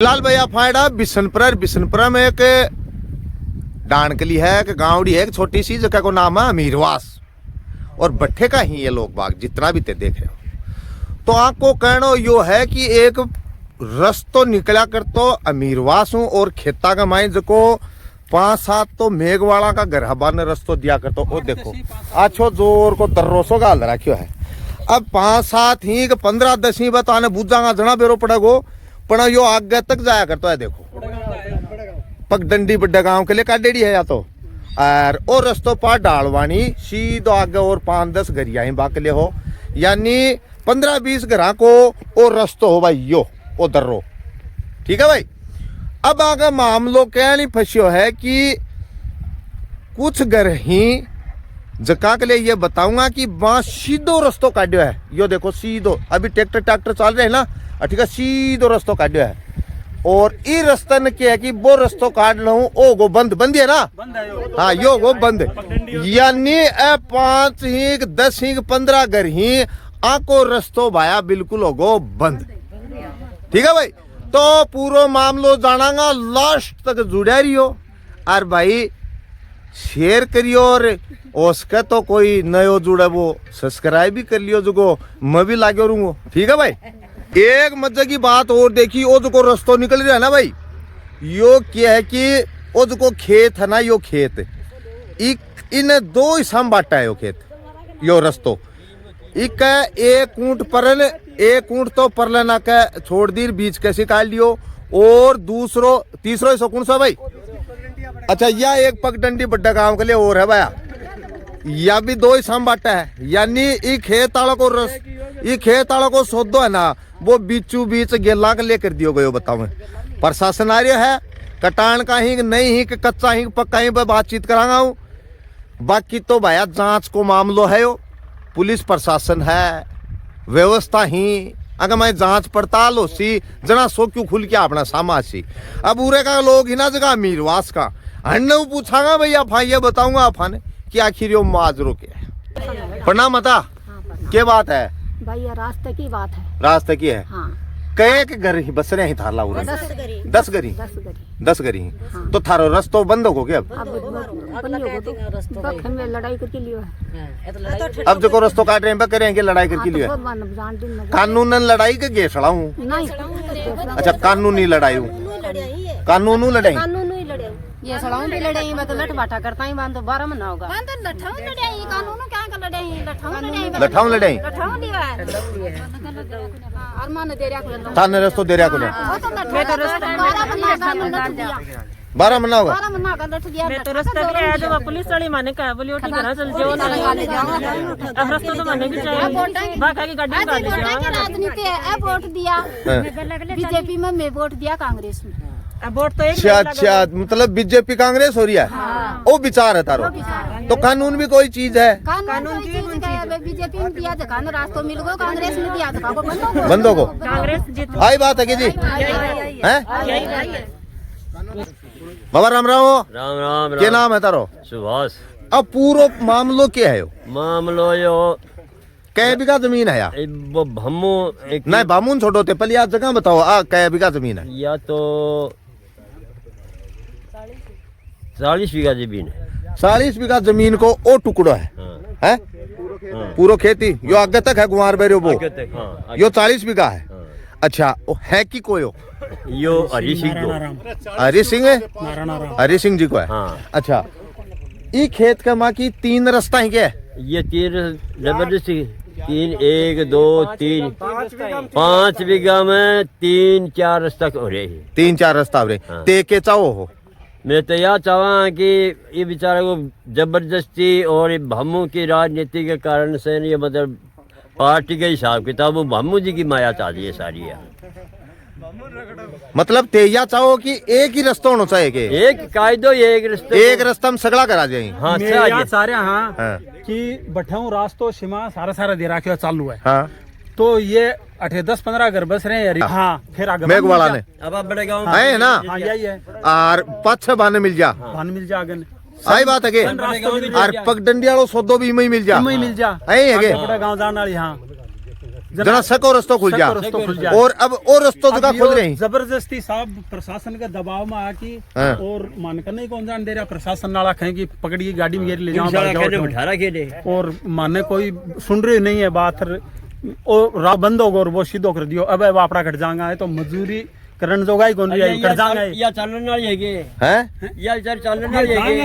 लाल भैया फायड़ा बिशनपुरा में एक डानकली है कि गांवड़ी है एक छोटी सी जगह को नाम है अमीरवास और भट्ठे का ही ये लोग बाग जितना भी ते देख रहे हो। तो आपको कहना यो है कि एक रस्तो निकला कर तो अमीरवास हूँ और खेता का माइन को 5-7 तो मेघवाला का घर हबाने रस्तो दिया कर तो वो देखो आछो जोर को दर्रोसो गाल रखियो है। अब 5-7 ही 15-10 ही बताने बुझागा जना बेरो पड़ेगो पण यो आगे तक जाया करतो है। देखो पगडंडी बड्डा गांव के लिए काटेड़ी है या तो और ओ रस्तो पार डालवानी सीधो आगे और 5-10 घरिया ही बाकले हो यानी 15-20 घरा को ओ रस्तो हो भाई यो ओ दर्रो ठीक है भाई। अब आगे मामलो क्या नहीं फंसियो है कि कुछ घर ही जका के लिए ये बताऊंगा कि वहां सीधो रस्तो काटियो है। यो देखो सीधो अभी ट्रैक्टर चल रहे हैं ना ठीक है सीधो रस्तो काटियो है और ई रस्ता ने क्या है कि वो रस्तो काट लो ओ गो बंद है ना हाँ यो गो बंद यानी 5 ही 10 ही 15 घर ही आको रस्तो भाया बिल्कुल हो गो बंद ठीक है भाई। तो पूरा मामलो जानागा लास्ट तक जुड़ा रही हो और भाई शेयर करियो और उसका तो कोई नयो जुड़ा वो सब्सक्राइब भी कर लियो जो मैं भी लागे रहूंगा ठीक है भाई। एक मजे की बात और देखी वो जो रस्तो निकल रहा है ना भाई यो क्या है कि वो जो खेत है ना यो खेत इन 2 हिस्सा में बांटा है यो खेत यो रस्तो एक ऊंट परल एक ऊंट तो परलना के छोड़ दी बीच कैसे काट लियो और तीसरो हिस्सा कौन सा भाई अच्छा यह एक पगडंडी बड्डा गांव के लिए और है भैया या भी 2 हिस्सा में बांटा है यानी ये खेत वालों को सौदो है ना वो बीचू बीच गेला के लेकर दियो गयो बताओ प्रशासन आ रहा है कटान का ही नहीं ही कच्चा ही पक्का ही पर बातचीत करांगा हूँ। बाकी तो भैया जांच को मामलो है यो पुलिस प्रशासन है व्यवस्था ही अगर मैं जांच पड़ताल हो सी जना सो क्यों खुल के अपना सामा सी अब उरे का लोग ही ना जगह अमीरवास का हन्ने पूछागा भैया भाई ये बताऊंगा अफाने कि आखिर यो माजरो क्या है प्रणाम मता क्या बात है भैया रास्ते की बात है रास्ते की है हाँ। कई के घर ही बस रहे हैं थारला उरे 10 गरी तो थारो रस्तो बंद हो गया अब में लड़ाई करके लियो है अब जो रस्तो काट रहे हैं करेंगे लड़ाई करके लिए कानून लड़ाई के गे सड़ा हूँ अच्छा कानूनी लड़ाई हूँ कानूनू लड़ाई ये सड़ाऊ भी लड़ाई मैं तो लठ बाटा करता ही बांध 12 महीना होगा लठाऊ लड़ाई कानून क्या कर लड़ाई लठाऊ लड़ाई अरमान दे रहा को थाने रस्तो दे रहा को मैं तो रास्ता 12 महीना होगा मैं तो रास्ता भी आया जो पुलिस वाली माने का बोली ठीक है ना चल जाओ अब रास्ता तो माने भी चाहिए बाकी की गाड़ी काट दीजिए राजनीति है वोट दिया बीजेपी में मैं वोट दिया कांग्रेस में अब वोट तो एक अच्छा मतलब बीजेपी कांग्रेस हो रही है वो विचार है तारो तो कानून भी कोई चीज है कानून की बीजेपी में दिया था ना रास्ता मिल गो कांग्रेस में दिया था बंदों को कांग्रेस जीत आई बात है कि जी हैं बाबा राम राम क्या नाम है तारो सुभाष। अब पूरा मामलो क्या है मामलो यो कै बीघा जमीन है यार वो भम्मू एक नहीं बामून छोड़ो थे पहले यार जगह बताओ कै बीघा जमीन है या तो 40 बीघा जमीन है 40 बीघा जमीन को ओ टुकड़ो है हैं पूरा खेती यो आगे तक है गुआर बेरो वो यो 40 बीघा है अच्छा वो है कि कोयो यो हरी सिंह को हरी सिंह जी को है अच्छा ये खेत का माँ की 3 रास्ता है क्या ये 3 जबरदस्ती 3 1 2 3 5 बीघा में 3-4 रास्ता हो रहे हैं 3-4 रास्ता हो रहे ते के चाहो हो मैं तो यह चाहवा कि ये बेचारे को जबरदस्ती और भम्मू की राजनीति के कारण से ये मतलब पार्टी के हिसाब किताब वो भम्मू जी की माया चाहती है सारी है मतलब तेया चाहो कि एक ही रास्ता होना चाहिए कि एक कायदो एक रास्ता में सगड़ा करा जाए हाँ सारे हाँ कि बठाऊ रास्तो सीमा सारा दे रखा चालू है हाँ तो ये 8-10-15 घर बस रहे हैं हाँ फिर आगे मेघवाला ने अब आप बड़े गाँव है ना हाँ यही है और 5-6 बहाने मिल जा भान मिल जा आगे सही बात है और पगडंडी वालों सौदो भी मिल जा मिल जा है बड़ा गाँव जाने वाली हाँ जना सको रस्तो खुल जा रस्तो खुल जाए। और अब और रस्तो जगह खुल रही जबरदस्ती साहब प्रशासन के दबाव में आके हाँ। और मान कर नहीं कौन जान दे रहा प्रशासन नाला कहें कि पकड़िए गाड़ी में ले जाओ बिठा रखे थे और माने कोई सुन रही नहीं है बात और राह बंद होगा और वो सीधो कर दियो अब वापड़ा कट जाएगा है तो मजदूरी करण जोगा ही कौन रही कट जाएगा या चलने वाली है हैं या इधर चलने वाली है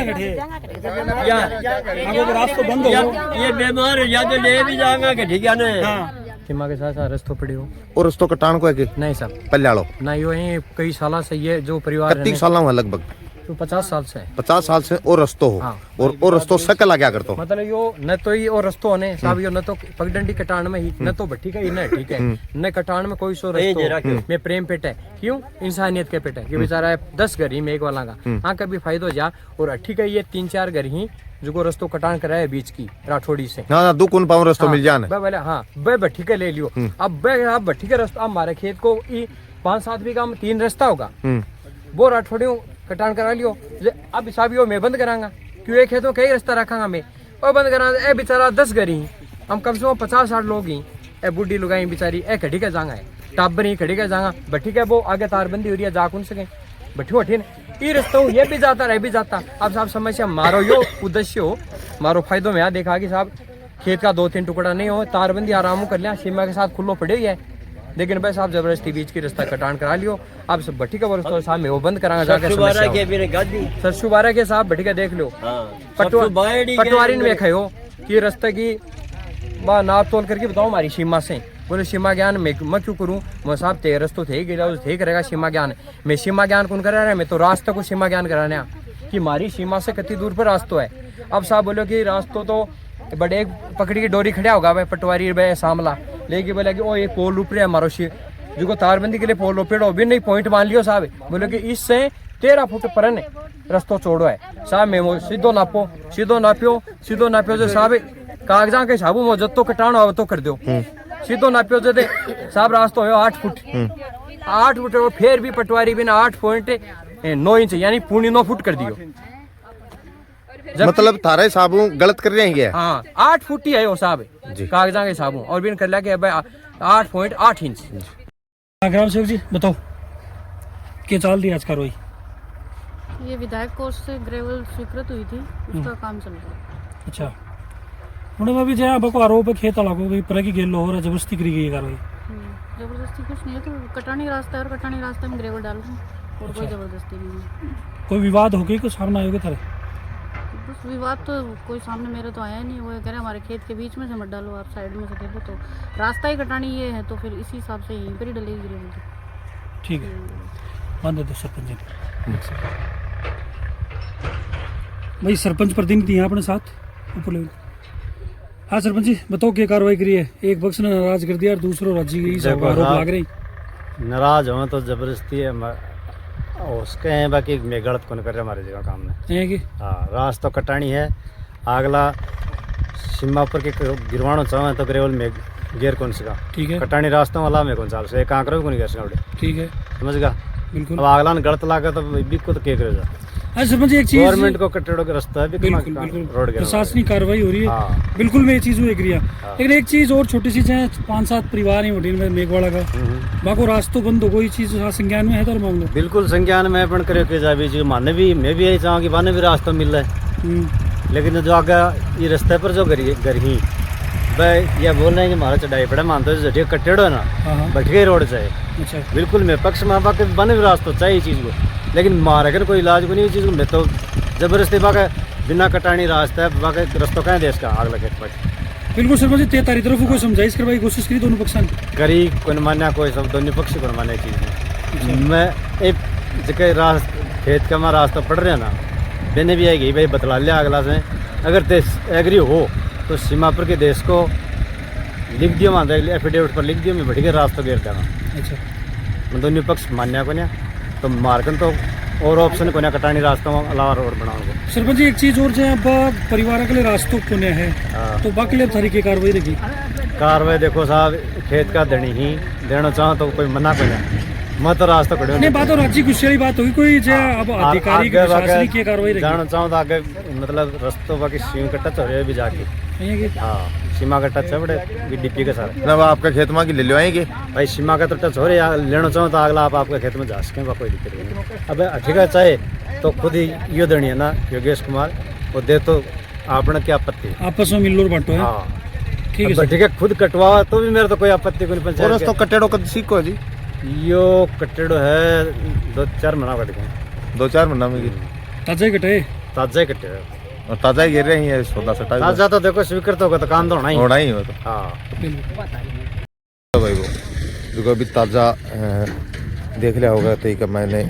या अगर रास्ता बंद हो ये बीमार है या तो ले भी जाएगा कि ठीक है ना सीमा के साथ रस्तो पड़े हो और रस्तो कटान को है कि नहीं सब पल्लाड़ो ना यो है कई साल से ये जो परिवार कत्ती है साल हुआ लगभग तो 50 साल से है 50 साल से और रस्तो हो हाँ। और रस्तो सकल आ गया करतो मतलब यो न तो ये और रस्तो होने साहब यो न तो पगडंडी कटान में ही न तो भट्टी का ही न ठीक है न कटान में कोई सो रस्तो में प्रेम पेट है क्यों इंसानियत के पेट है कि बेचारा 10 घर ही में एक वाला का हाँ कभी फायदो जा और अट्ठी का ये 3-4 घर ही जो रस्तो कटान कराया बीच की राठौड़ी से ना दो कुन पाऊं रस्तो मिल जाने बे बोले हाँ बे भट्टी का ले लियो अब बे आप भट्टी का रास्ता हमारे खेत को 5-7 बीघा में 3 रास्ता होगा वो राठौड़ियों कटान करा लियो अब हिसाब यो मैं बंद करांगा क्यों एक खेतों कई रास्ता रखांगा मैं और बंद करा ए बेचारा 10 घर ही हम कम से कम 50-60 लोग ही ए बुढ़ी लुगाई बेचारी ए खड़ी का जांगा है टाबर ही खड़ी का जांगा भट्टी का वो आगे तारबंदी हो रही है जा कौन सके भट्टी उठी ये रास्ता ये भी जाता रह भी जाता अब साहब समस्या मारो यो उद्देश्य हो मारो फायदो में यहाँ देखा कि साहब खेत का 2-3 टुकड़ा नहीं हो तारबंदी आराम कर लिया सीमा के साथ खुल्लो पड़े ही है लेकिन भाई साहब जबरदस्ती बीच की रास्ता कटान करा लियो अब सब भट्टी का रास्ता साहब में वो बंद करांगा जाके सरसू बारह के साहब भट्टी का देख लो पटवारी ने देखा हो कि रास्ते की नाप तोल करके बताओ हमारी सीमा से बोले सीमा ज्ञान मैं क्यों करूँ मैं साहब ते रस्तो थे गिरा थे करेगा सीमा ज्ञान मैं सीमा ज्ञान कौन करा रहा है मैं तो रास्ते को सीमा ज्ञान कराने कि हमारी सीमा से कितनी दूर पर रास्तो है अब साहब बोलो कि रास्तो तो बड़े एक पकड़ी की डोरी खड़ा होगा भाई पटवारी भाई सामला लेके बोला कि ओ ये पोल ऊपर है हमारो जो तारबंदी के लिए पोल ऊपर भी नहीं पॉइंट मान लियो साहब बोले कि इससे 13 फुट परन रस्तो छोड़ो है साहब मैं वो सीधो नापियो जो साहब कागजा के हिसाब में जब तो कटानो हो तो कर दो सीधो नापियो जो साहब रास्ता हो 8 फुट 8 फुट और फिर भी पटवारी बिना 8.9 इंच यानी 9.9 फुट कर दियो मतलब थारे साबू गलत कर रहे हैं हाँ 8 फुट ही है वो साहब कागजा के हिसाब और भी कर लिया कि 8.8 इंच। ग्राम सेवक जी बताओ क्या चाल दी आज कार्रवाई ये विधायक कोष से ग्रेवल स्वीकृत हुई थी उसका काम चल रहा है। अच्छा मैडम अभी जो अब को आरोप है खेत वाला को पर की गेल हो जबरदस्ती करी गई कार्रवाई जबरदस्ती कुछ नहीं है तो कटानी रास्ता है और कटानी रास्ते में ग्रेवल डाल रहे हैं और कोई जबरदस्ती नहीं है। कोई विवाद हो गई कुछ सामने आयोगे थारे बस विवाद तो कोई सामने मेरे तो आया नहीं वो कह रहे हमारे खेत के बीच में से मत डालो आप साइड में से दे दो तो रास्ता ही कटानी ये है तो फिर इसी हिसाब से यहीं पर ही डलेगी ग्रेवल। ठीक है बंद दो सरपंच जी भाई सरपंच प्रतिनिधि हैं अपने साथ ऊपर लेवल। हाँ सरपंच जी बताओ क्या कार्रवाई करी है एक पक्ष ने नाराज कर दिया और दूसरों राज्य की आरोप लग रही नाराज हो तो जबरदस्ती है उसके हैं बाकी मैं गलत कौन कर रहा हमारे जगह काम में है कि हाँ रास्ता कटानी है अगला सीमा पर के गिरवाणो चाहे तो ग्रेवल में गेर कौन सका ठीक है कटानी रास्ता वाला में कौन साल से एक आंकड़ा भी कौन कर सका ठीक है समझ गा बिल्कुल अब अगला गलत लागा तो भी को तो क्या करेगा अच्छा सरपंच जी एक चीज गवर्नमेंट को कटेड़ो का रास्ता है बिल्कुल बिल्कुल रोड के प्रशासनिक कार्रवाई हो रही है हाँ। बिल्कुल मैं ये चीज हुई एग्री है लेकिन एक चीज और छोटी सी है 5-7 परिवार है होटल में मेघवाड़ा का बाको रास्तों बंद हो गई चीज संज्ञान में है तो मामला बिल्कुल संज्ञान में अपन करे के जा भी माने भी मैं भी यही चाहूँ कि माने भी रास्ता मिल रहा है लेकिन जो आगे ये रास्ते पर जो घर ही भाई ये बोल रहे हैं कि हमारा चढ़ाई पड़ा मानते जो जटिया कटेड़ो है ना भटके रोड चाहिए अच्छा बिल्कुल मैं पक्ष में बाकी बने भी रास्ता चाहिए चीज़ को लेकिन मारे कर कोई इलाज को नहीं चीज़ को मैं तो जबरदस्ती बाका बिना कटानी रास्ता है बाकी रास्तों कहाँ देश का आग लगे बिल्कुल सरपंच जी 13 तरफ को समझाइश करवाई कोशिश करी दोनों पक्षान करी कौन मान्या कोई सब दोनों पक्ष को मान्या चीज़ में मैं एक जगह खेत का हमारा रास्ता पड़ रहा है ना मैंने भी आएगी भाई बतला लिया अगला से अगर देश एग्री हो तो सीमा पर के देश को लिख दियो मान एफिडेविट पर लिख दियो मैं बढ़िया रास्ता घेर देना अच्छा मैं दोनों पक्ष मान्या को तो मार्कन तो और ऑप्शन को कटानी रास्ता में अलावा रोड बनाऊंगा सरपंच जी एक चीज और जो परिवार के लिए रास्तों को है तो बाकी लिए थारी की कार्रवाई रहेगी कार्रवाई देखो साहब खेत का धनी ही देना चाहो तो कोई मना कर मैं तो रास्ता खड़े नहीं बात और राज्य गुस्से वाली बात होगी कोई जो अब अधिकारी की प्रशासनिक की कार्रवाई रहेगी जाना चाहो तो आगे मतलब रास्तों बाकी सीम का टच हो रहा है भी जाके हाँ सीमा का टच है बड़े डीपी के साथ। ना आपका खेत में की ले लो आएंगे भाई सीमा का तो टच हो रही है, लेना चाहो तो अगला आप आपके खेत में जा सकें, कोई दिक्कत नहीं। अब ठीक है, चाहे तो खुद ही यो देनी है ना योगेश कुमार, वो दे तो आपने क्या आपत्ति, आपस में मिल लो बांटो है। हाँ ठीक है अब ठीक है, खुद कटवा तो भी मेरा तो कोई आपत्ति को नहीं। और पंचायत तो कटेड़ो कद सीखो जी के यो कटेड़ो है 2-4 महीना कट गए, 2-4 महीना में ताजा कटे ताजा ही कटे। और ताजा गिर रही है सौदा सटा ताजा तो देखो स्वीकृत होगा तो काम तो होना ही। होना ही हो तो हाँ भाई वो देखो अभी ताजा देख लिया होगा तो कि मैंने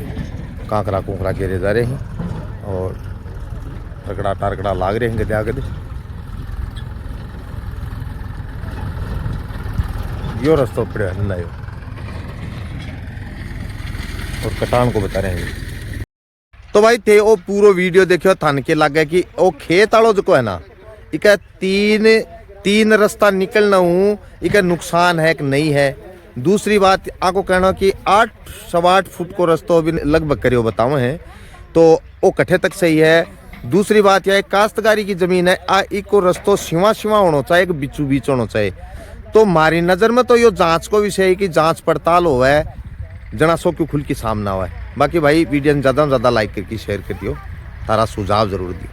कांकरा कुंकरा गिरे जा रहे हैं और टरकड़ा टारकड़ा लाग रहे हैं गद्या गद यो रास्ता पड़े है यो और कटान को बता रहे हैं। तो भाई थे वो पूरा वीडियो देखियो थान के लग गया कि वो खेत आलो जो है ना इक तीन रास्ता निकलना हूँ इक नुकसान है कि नहीं है। दूसरी बात आपको कहना कि 8-8.25 फुट को रास्ता भी लगभग करियो बताओ है तो वो कट्ठे तक सही है। दूसरी बात यह काश्तकारी की जमीन है आ इको रास्तो सिवा होना चाहिए बीचू बीच होना चाहिए। तो हमारी नज़र में तो यो जांच को विषय है कि जांच पड़ताल हो है जना सो क्यों खुल के सामना हुआ है। बाकी भाई वीडियो ज़्यादा से ज़्यादा लाइक करके शेयर कर दियो, तारा सुझाव जरूर दियो।